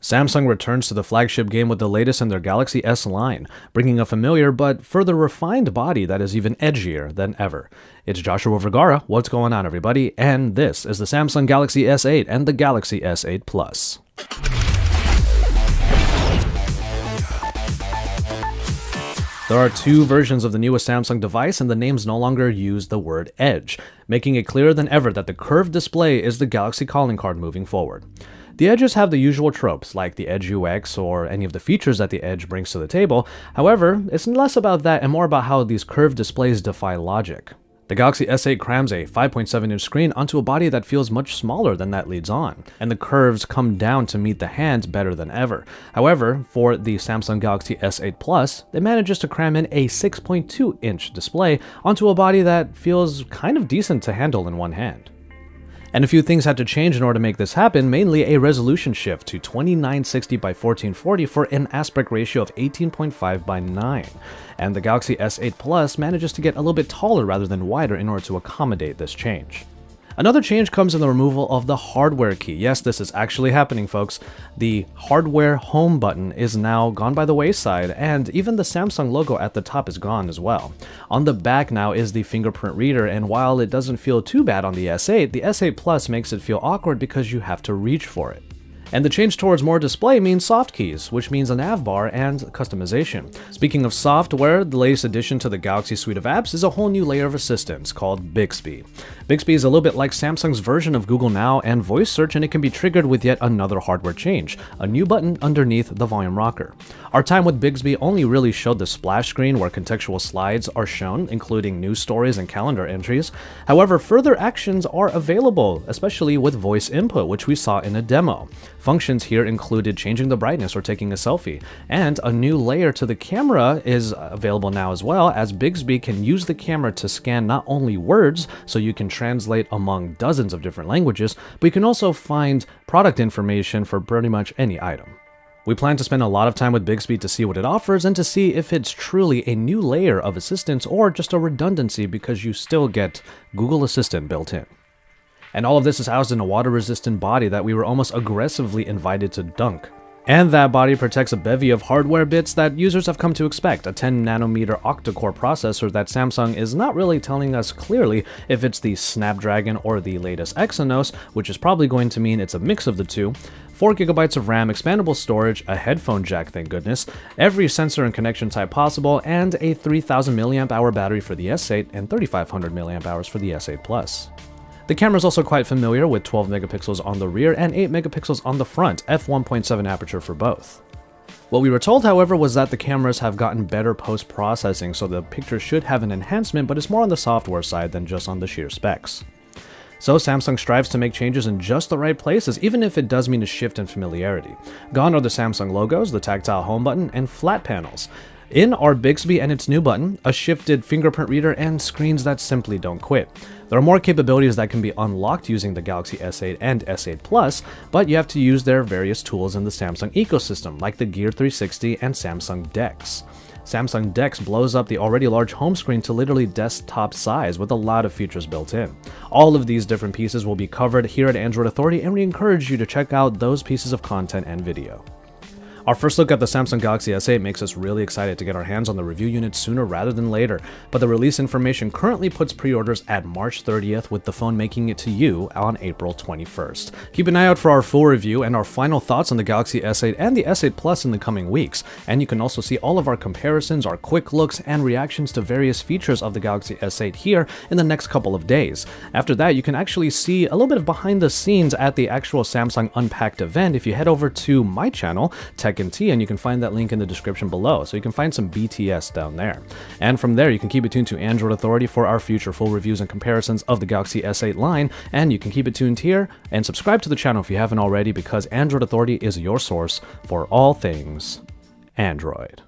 Samsung returns to the flagship game with the latest in their Galaxy S line, bringing a familiar but further refined body that is even edgier than ever. It's Joshua Vergara, what's going on everybody, and this is the Samsung Galaxy S8 and the Galaxy S8 Plus. There are two versions of the newest Samsung device, and the names no longer use the word Edge, making it clearer than ever that the curved display is the Galaxy calling card moving forward. The Edges have the usual tropes, like the Edge UX or any of the features that the Edge brings to the table. However, it's less about that and more about how these curved displays defy logic. The Galaxy S8 crams a 5.7-inch screen onto a body that feels much smaller than that leads on, and the curves come down to meet the hand better than ever. However, for the Samsung Galaxy S8 Plus, it manages to cram in a 6.2-inch display onto a body that feels kind of decent to handle in one hand. And a few things had to change in order to make this happen, mainly a resolution shift to 2960 by 1440 for an aspect ratio of 18.5 by 9. And the Galaxy S8 Plus manages to get a little bit taller rather than wider in order to accommodate this change. Another change comes in the removal of the hardware key. Yes, this is actually happening, folks. The hardware home button is now gone by the wayside, and even the Samsung logo at the top is gone as well. On the back now is the fingerprint reader, and while it doesn't feel too bad on the S8, the S8 Plus makes it feel awkward because you have to reach for it. And the change towards more display means soft keys, which means a nav bar and customization. Speaking of software, the latest addition to the Galaxy suite of apps is a whole new layer of assistance called Bixby. Bixby is a little bit like Samsung's version of Google Now and voice search, and it can be triggered with yet another hardware change, a new button underneath the volume rocker. Our time with Bixby only really showed the splash screen where contextual slides are shown, including news stories and calendar entries. However, further actions are available, especially with voice input, which we saw in a demo. Functions here included changing the brightness or taking a selfie, and a new layer to the camera is available now as well, as Bixby can use the camera to scan not only words, so you can translate among dozens of different languages, but you can also find product information for pretty much any item. We plan to spend a lot of time with Bixby to see what it offers and to see if it's truly a new layer of assistance or just a redundancy because you still get Google Assistant built in. And all of this is housed in a water-resistant body that we were almost aggressively invited to dunk. And that body protects a bevy of hardware bits that users have come to expect, a 10nm octa-core processor that Samsung is not really telling us clearly if it's the Snapdragon or the latest Exynos, which is probably going to mean it's a mix of the two, 4GB of RAM, expandable storage, a headphone jack thank goodness, every sensor and connection type possible, and a 3000 mAh battery for the S8 and 3500 mAh for the S8 Plus. The camera is also quite familiar with 12 megapixels on the rear and 8 megapixels on the front, f1.7 aperture for both. What we were told, however, was that the cameras have gotten better post-processing, so the picture should have an enhancement, but it's more on the software side than just on the sheer specs. So Samsung strives to make changes in just the right places, even if it does mean a shift in familiarity. Gone are the Samsung logos, the tactile home button, and flat panels. In are Bixby and its new button, a shifted fingerprint reader, and screens that simply don't quit. There are more capabilities that can be unlocked using the Galaxy S8 and S8 Plus, but you have to use their various tools in the Samsung ecosystem, like the Gear 360 and Samsung DeX. Samsung DeX blows up the already large home screen to literally desktop size with a lot of features built in. All of these different pieces will be covered here at Android Authority, and we encourage you to check out those pieces of content and video. Our first look at the Samsung Galaxy S8 makes us really excited to get our hands on the review unit sooner rather than later, but the release information currently puts pre-orders at March 30th, with the phone making it to you on April 21st. Keep an eye out for our full review and our final thoughts on the Galaxy S8 and the S8 Plus in the coming weeks, and you can also see all of our comparisons, our quick looks, and reactions to various features of the Galaxy S8 here in the next couple of days. After that, you can actually see a little bit of behind the scenes at the actual Samsung Unpacked event if you head over to my channel, Tech and Tea, and you can find that link in the description below, so you can find some BTS down there. And from there, you can keep it tuned to Android Authority for our future full reviews and comparisons of the Galaxy S8 line, and you can keep it tuned here and subscribe to the channel if you haven't already, because Android Authority is your source for all things Android.